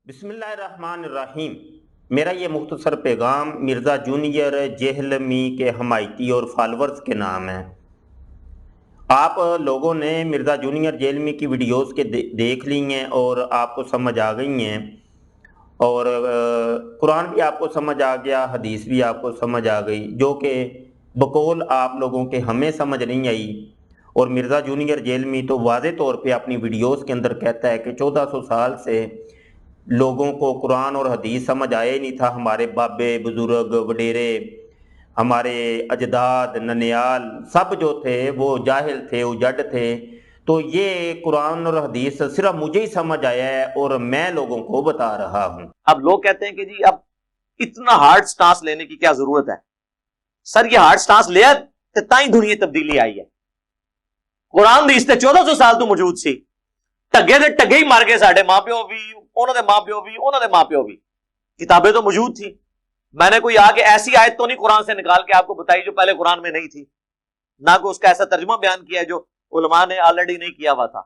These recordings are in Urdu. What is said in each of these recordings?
بسم اللہ الرحمن الرحیم۔ میرا یہ مختصر پیغام مرزا جونیئر جہلمی کے حمایتی اور فالورز کے نام ہے۔ آپ لوگوں نے مرزا جونیئر جہلمی کی ویڈیوز کے دیکھ لی ہیں اور آپ کو سمجھ آ گئی ہیں، اور قرآن بھی آپ کو سمجھ آ گیا، حدیث بھی آپ کو سمجھ آ گئی، جو کہ بقول آپ لوگوں کے ہمیں سمجھ نہیں آئی۔ اور مرزا جونیئر جہلمی تو واضح طور پہ اپنی ویڈیوز کے اندر کہتا ہے کہ 1400 سال سے لوگوں کو قرآن اور حدیث سمجھ آیا ہی نہیں تھا، ہمارے بابے بزرگ وڈیرے، ہمارے اجداد ننیال سب جو تھے وہ جاہل تھے، اجڑ تھے۔ تو یہ قرآن اور حدیث صرف مجھے ہی سمجھ آیا ہے اور میں لوگوں کو بتا رہا ہوں۔ اب لوگ کہتے ہیں کہ جی اب اتنا ہارڈ سٹانس لینے کی کیا ضرورت ہے؟ سر یہ ہارڈ سٹانس لیا تو تائیں دنیا تبدیلی آئی ہے۔ قرآن حدیث تے 1400 سال تو موجود سی، ٹگے دے ٹگے ہی مر گئے، ساڈے ماں پیو بھی، انہوں دے ماں پیو بھی، انہوں دے ماں پیو بھی، کتابیں تو موجود تھی۔ میں نے کوئی آگے ایسی آیت تو نہیں قرآن سے نکال کے آپ کو بتائی جو پہلے قرآن میں نہیں تھی، نہ کوئی اس کا ایسا ترجمہ بیان کیا ہے جو علماء نے آلریڈی نہیں کیا ہوا تھا،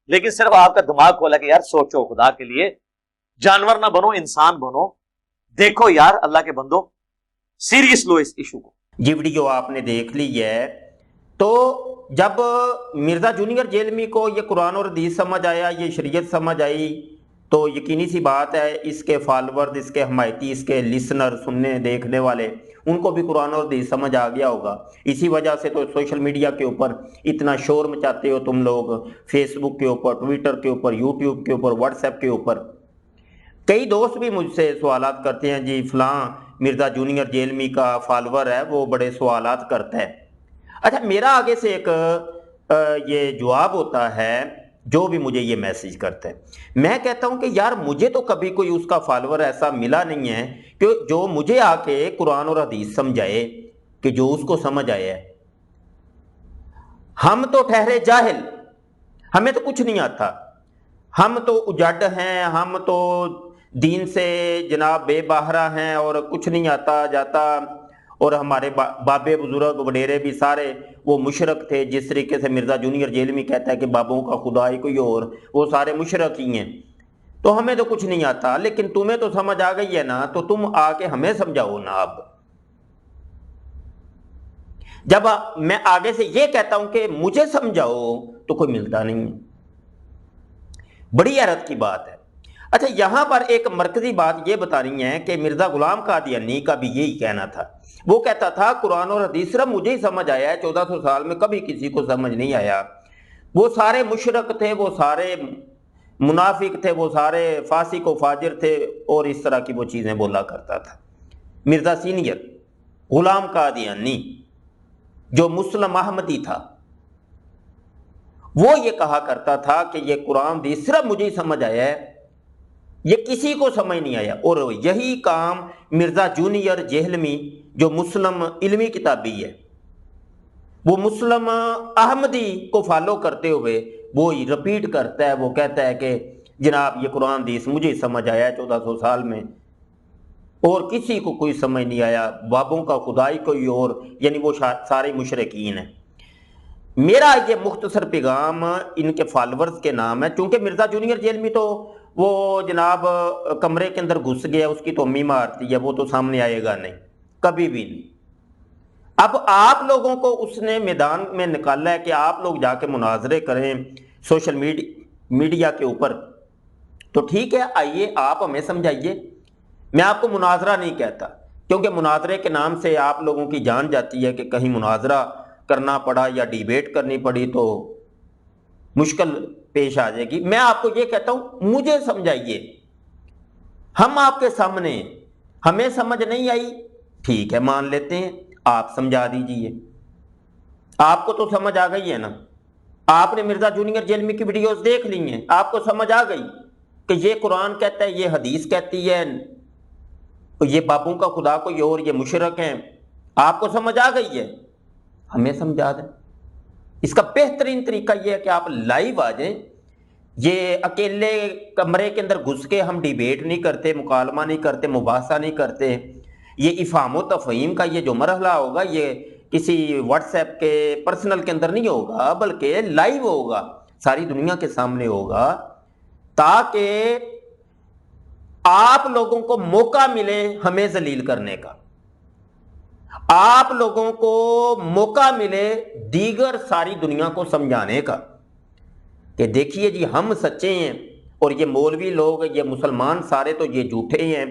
لیکن صرف آپ کا دماغ کھولا کہ یار سوچو، خدا کے لیے جانور نہ بنو، انسان بنو، دیکھو یار اللہ کے بندو سیریس لو اس ایشو کو۔ یہ ویڈیو آپ نے دیکھ لی ہے۔ تو جب مرزا جونیئر جہلمی کو یہ قرآن اور حدیث سمجھ آیا، یہ شریعت سمجھ آئی، تو یقینی سی بات ہے اس کے فالورز، اس کے حمایتی، اس کے لسنر، سننے دیکھنے والے، ان کو بھی قرآن اور حدیث سمجھ آ گیا ہوگا۔ اسی وجہ سے تو سوشل میڈیا کے اوپر اتنا شور مچاتے ہو تم لوگ، فیس بک کے اوپر، ٹویٹر کے اوپر، یوٹیوب کے اوپر، واٹس ایپ کے اوپر۔ کئی دوست بھی مجھ سے سوالات کرتے ہیں، جی فلاں مرزا جونیئر جہلمی کا فالور ہے، وہ بڑے سوالات کرتا ہے۔ اچھا، میرا آگے سے ایک یہ جواب ہوتا ہے جو بھی مجھے یہ میسیج کرتا ہے۔ میں کہتا ہوں کہ یار مجھے تو کبھی کوئی اس کا فالور ایسا ملا نہیں ہے کہ جو مجھے آ کے قرآن اور حدیث سمجھائے کہ جو اس کو سمجھ آیا ہے۔ ہم تو ٹھہرے جاہل، ہمیں تو کچھ نہیں آتا، ہم تو اجڑ ہیں، ہم تو دین سے جناب بے باہرہ ہیں اور کچھ نہیں آتا جاتا، اور ہمارے بابے بزرگ وڈیرے بھی سارے وہ مشرک تھے، جس طریقے سے مرزا جونیئر جہلمی کہتا ہے کہ بابوں کا خدا ہی کوئی اور، وہ سارے مشرک ہی ہیں، تو ہمیں تو کچھ نہیں آتا۔ لیکن تمہیں تو سمجھ آ گئی ہے نا، تو تم آ کے ہمیں سمجھاؤ نا۔ اب جب میں آگے سے یہ کہتا ہوں کہ مجھے سمجھاؤ تو کوئی ملتا نہیں ہے، بڑی حیرت کی بات ہے۔ اچھا، یہاں پر ایک مرکزی بات یہ بتانی ہے کہ مرزا غلام قادیانی کا بھی یہی کہنا تھا۔ وہ کہتا تھا قرآن اور حدیث صرف مجھے ہی سمجھ آیا ہے، 1400 سال میں کبھی کسی کو سمجھ نہیں آیا۔ وہ سارے مشرک تھے، وہ سارے منافق تھے، وہ سارے فاسق و فاجر تھے، اور اس طرح کی وہ چیزیں بولا کرتا تھا۔ مرزا سینئر غلام قادیانی جو مسلم احمدی تھا، وہ یہ کہا کرتا تھا کہ یہ قرآن حدیث صرف مجھے ہی سمجھ آیا ہے، یہ کسی کو سمجھ نہیں آیا۔ اور یہی کام مرزا جونیئر جہلمی جو مسلم علمی کتابی ہے، وہ مسلم احمدی کو فالو کرتے ہوئے وہ رپیٹ کرتا ہے، وہ کہتا ہے کہ جناب یہ قرآن حدیث مجھے سمجھ آیا ہے 1400 سال میں، اور کسی کو کوئی سمجھ نہیں آیا، بابوں کا خدائی کوئی اور، یعنی وہ سارے مشرکین ہیں۔ میرا یہ مختصر پیغام ان کے فالورز کے نام ہے، چونکہ مرزا جونیئر جہلمی تو وہ جناب کمرے کے اندر گھس گیا، اس کی تو امی مارتی ہے، وہ تو سامنے آئے گا نہیں، کبھی بھی نہیں۔ اب آپ لوگوں کو اس نے میدان میں نکالا ہے کہ آپ لوگ جا کے مناظرے کریں سوشل میڈیا کے اوپر، تو ٹھیک ہے، آئیے آپ ہمیں سمجھائیے۔ میں آپ کو مناظرہ نہیں کہتا، کیونکہ مناظرے کے نام سے آپ لوگوں کی جان جاتی ہے کہ کہیں مناظرہ کرنا پڑا یا ڈیبیٹ کرنی پڑی تو مشکل پیش آ جائے گی۔ میں آپ کو یہ کہتا ہوں مجھے سمجھائیے، ہم آپ کے سامنے، ہمیں سمجھ نہیں آئی، ٹھیک ہے مان لیتے ہیں، آپ سمجھا دیجئے۔ آپ کو تو سمجھ آ گئی ہے نا، آپ نے مرزا جونیئر جہلمی کی ویڈیوز دیکھ لی ہیں، آپ کو سمجھ آ گئی کہ یہ قرآن کہتا ہے، یہ حدیث کہتی ہے، یہ بابوں کا خدا کوئی اور، یہ مشرک ہیں، آپ کو سمجھ آ گئی ہے، ہمیں سمجھا دیں۔ اس کا بہترین طریقہ یہ ہے کہ آپ لائیو آ جائیں۔ یہ اکیلے کمرے کے اندر گھس کے ہم ڈیبیٹ نہیں کرتے، مکالمہ نہیں کرتے، مباحثہ نہیں کرتے۔ یہ افہام و تفہیم کا یہ جو مرحلہ ہوگا، یہ کسی واٹس ایپ کے پرسنل کے اندر نہیں ہوگا، بلکہ لائیو ہوگا، ساری دنیا کے سامنے ہوگا، تاکہ آپ لوگوں کو موقع ملے ہمیں ذلیل کرنے کا، آپ لوگوں کو موقع ملے دیگر ساری دنیا کو سمجھانے کا کہ دیکھیے جی ہم سچے ہیں اور یہ مولوی لوگ، یہ مسلمان سارے تو یہ جھوٹے ہیں،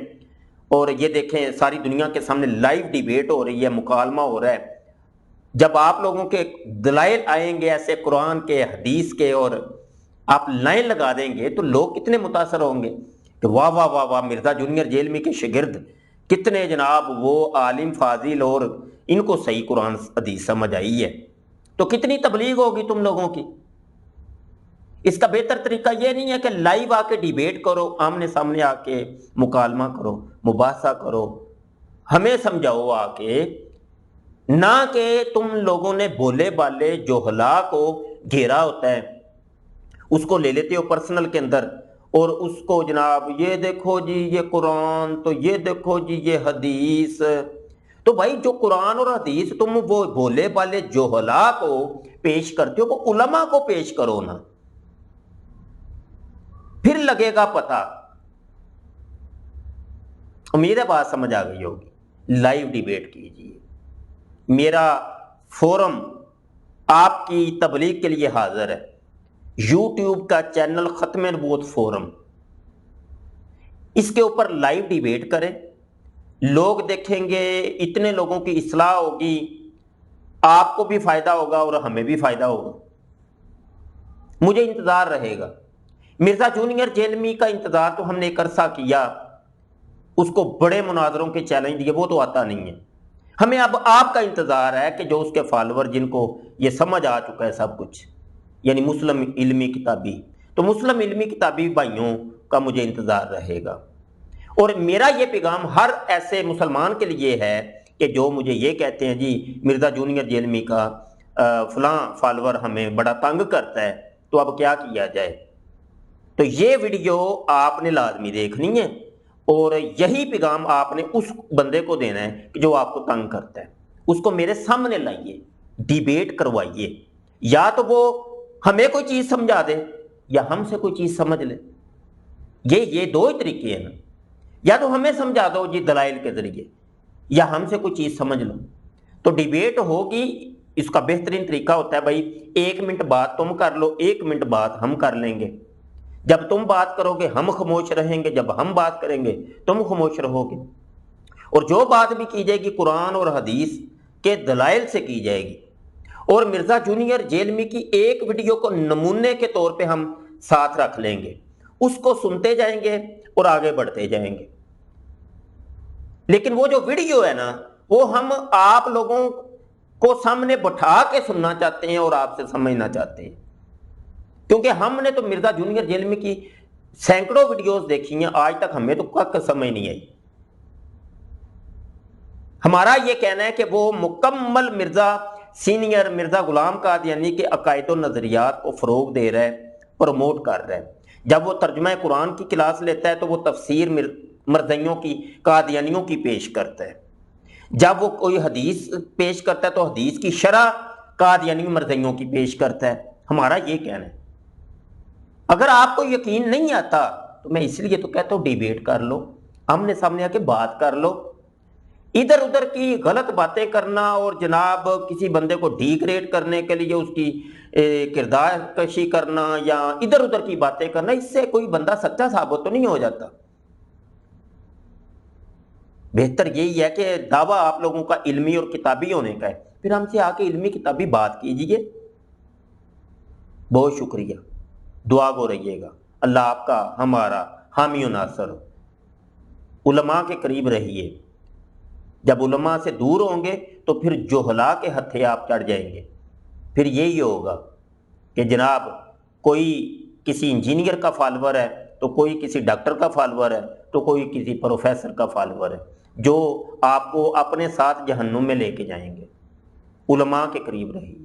اور یہ دیکھیں ساری دنیا کے سامنے لائیو ڈیبیٹ ہو رہی ہے، مکالمہ ہو رہا ہے۔ جب آپ لوگوں کے دلائل آئیں گے ایسے قرآن کے، حدیث کے، اور آپ لائن لگا دیں گے تو لوگ کتنے متاثر ہوں گے کہ واہ واہ واہ واہ، مرزا جونیئر جیلمی کے شاگرد کتنے جناب وہ عالم فاضل، اور ان کو صحیح قرآن حدیث سمجھ آئی ہے۔ تو کتنی تبلیغ ہوگی تم لوگوں کی۔ اس کا بہتر طریقہ یہ نہیں ہے کہ لائیو آ کے ڈیبیٹ کرو، آمنے سامنے آ کے مکالمہ کرو، مباحثہ کرو، ہمیں سمجھاؤ آ کے، نہ کہ تم لوگوں نے بولے بالے جوہلا کو گھیرا ہوتا ہے، اس کو لے لیتے ہو پرسنل کے اندر، اور اس کو جناب یہ دیکھو جی یہ قرآن، تو یہ دیکھو جی یہ حدیث۔ تو بھائی جو قرآن اور حدیث تم وہ بولے بالے جوہلا کو پیش کرتے ہو، وہ علماء کو پیش کرو نا، پھر لگے گا پتہ۔ امید ہے بات سمجھ آ گئی ہوگی۔ لائیو ڈیبیٹ کیجیے، میرا فورم آپ کی تبلیغ کے لیے حاضر ہے، یوٹیوب کا چینل ختم نبوت فورم، اس کے اوپر لائیو ڈیبیٹ کریں، لوگ دیکھیں گے، اتنے لوگوں کی اصلاح ہوگی، آپ کو بھی فائدہ ہوگا اور ہمیں بھی فائدہ ہوگا۔ مجھے انتظار رہے گا۔ مرزا جونیئر جیلمی کا انتظار تو ہم نے ایک عرصہ کیا، اس کو بڑے مناظروں کے چیلنج دیے، وہ تو آتا نہیں ہے۔ ہمیں اب آپ کا انتظار ہے کہ جو اس کے فالوور، جن کو یہ سمجھ آ چکا ہے سب کچھ، یعنی مسلم علمی کتابی، تو مسلم علمی کتابی بھائیوں کا مجھے انتظار رہے گا۔ اور میرا یہ پیغام ہر ایسے مسلمان کے لیے ہے کہ جو مجھے یہ کہتے ہیں جی مرزا جونیئر جیلمی کا فلاں فالوور ہمیں بڑا تنگ کرتا ہے، تو اب کیا کیا جائے؟ تو یہ ویڈیو آپ نے لازمی دیکھنی ہے، اور یہی پیغام آپ نے اس بندے کو دینا ہے کہ جو آپ کو تنگ کرتا ہے، اس کو میرے سامنے لائیے، ڈیبیٹ کروائیے، یا تو وہ ہمیں کوئی چیز سمجھا دے یا ہم سے کوئی چیز سمجھ لے۔ یہ دو ہی طریقے ہیں نا، یا تو ہمیں سمجھا دو جی دلائل کے ذریعے، یا ہم سے کوئی چیز سمجھ لو۔ تو ڈیبیٹ ہوگی، اس کا بہترین طریقہ ہوتا ہے بھائی 1 منٹ بات تم کر لو، 1 منٹ بات ہم کر لیں گے۔ جب تم بات کرو گے ہم خاموش رہیں گے، جب ہم بات کریں گے تم خاموش رہو گے، اور جو بات بھی کی جائے گی قرآن اور حدیث کے دلائل سے کی جائے گی۔ اور مرزا جونیئر جیلمی کی ایک ویڈیو کو نمونے کے طور پہ ہم ساتھ رکھ لیں گے، اس کو سنتے جائیں گے اور آگے بڑھتے جائیں گے۔ لیکن وہ جو ویڈیو ہے نا، وہ ہم آپ لوگوں کو سامنے بٹھا کے سننا چاہتے ہیں اور آپ سے سمجھنا چاہتے ہیں، کیونکہ ہم نے تو مرزا جونیئر جیلمی کی سینکڑوں ویڈیوز دیکھی ہیں، آج تک ہمیں تو کچھ سمجھ نہیں آئی۔ ہمارا یہ کہنا ہے کہ وہ مکمل مرزا سینئر مرزا غلام قادیانی کے عقائد و نظریات کو فروغ دے رہا ہے، پروموٹ کر رہا ہے۔ جب وہ ترجمہ قرآن کی کلاس لیتا ہے تو وہ تفسیر مرزائیوں کی، قادیانیوں کی پیش کرتا ہے۔ جب وہ کوئی حدیث پیش کرتا ہے تو حدیث کی شرح قادیانی مرزائیوں کی پیش کرتا ہے۔ ہمارا یہ کہنا ہے۔ اگر آپ کو یقین نہیں آتا تو میں اس لیے تو کہتا ہوں ڈیبیٹ کر لو، آمنے سامنے آ کے بات کر لو۔ ادھر ادھر کی غلط باتیں کرنا اور جناب کسی بندے کو ڈیگریڈ کرنے کے لیے اس کی کردار کشی کرنا یا ادھر ادھر کی باتیں کرنا، اس سے کوئی بندہ سچا ثابت تو نہیں ہو جاتا۔ بہتر یہی ہے کہ دعویٰ آپ لوگوں کا علمی اور کتابی ہونے کا ہے، پھر ہم سے آ کے علمی کتابی بات کیجیے۔ بہت شکریہ، دعا گو رہیے گا، اللہ آپ کا ہمارا حامی و ناصر ہو۔ علماء کے قریب رہیے، جب علماء سے دور ہوں گے تو پھر جہلا کے ہتھے آپ چڑھ جائیں گے۔ پھر یہی ہوگا کہ جناب کوئی کسی انجینئر کا فالوور ہے تو کوئی کسی ڈاکٹر کا فالوور ہے تو کوئی کسی پروفیسر کا فالوور ہے، جو آپ کو اپنے ساتھ جہنم میں لے کے جائیں گے۔ علماء کے قریب رہیے،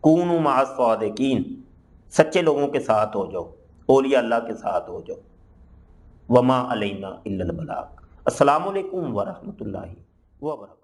کونوا مع الصادقین، سچے لوگوں کے ساتھ ہو جاؤ، اولیاء اللہ کے ساتھ ہو جاؤ۔ وما علینا الا البلاغ۔ السلام علیکم ورحمۃ اللہ وبرکاتہ۔